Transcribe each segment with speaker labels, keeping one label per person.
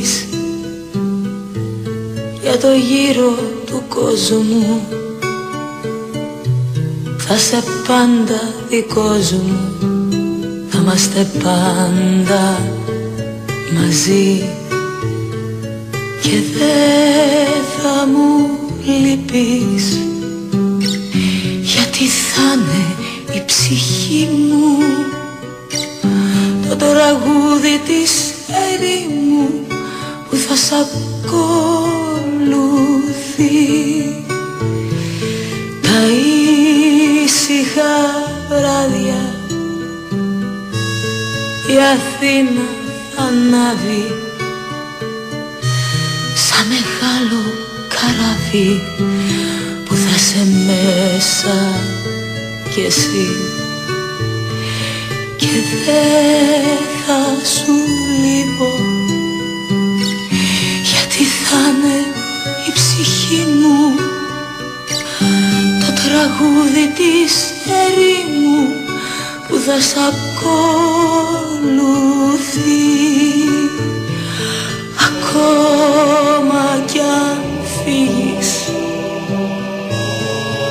Speaker 1: λυπείς για το γύρο του κόσμου. Θα σε πάντα δικός μου, θα είμαστε πάντα μαζί. Και δεν θα μου λυπείς, γιατί θα είναι η ψυχή μου το τραγούδι της ερήμου που θα σ' ακολουθεί. Τα ήσυχα βράδια η Αθήνα ανάβει σαν μεγάλο καράβι που θα σε μέσα κι εσύ. Και δεν θα σου λείπω, γιατί θα είναι η ψυχή μου το τραγούδι της ερήμου που θα σ' ακολουθεί. Ακόμα κι αν φύγεις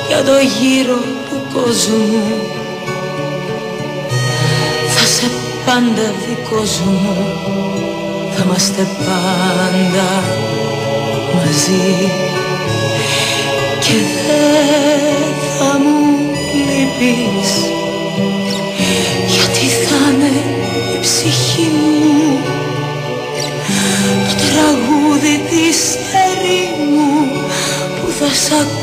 Speaker 1: για το γύρο του κόσμου, θα σε πάντα δικός μου, θα είμαστε πάντα μαζί. Και δεν θα μου λυπείς, γιατί θα είναι η ψυχή μου το τραγούδι της ερήμου που θα σ' ακολουθεί.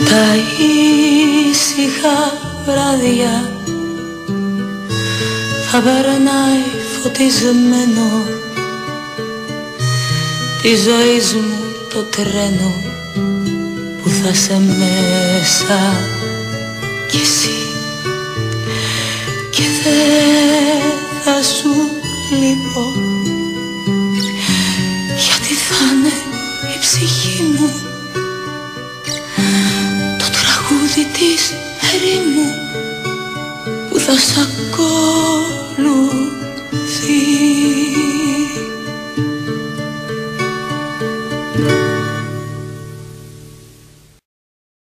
Speaker 1: Τα ήσυχα βράδια θα περνάει φωτισμένο τη ζωής μου το τρένο που θα σε μέσα κι εσύ. Και δεν θα σου λείπω, γιατί θα είναι η ψυχή μου της ερήμου που θα σ' ακολουθεί.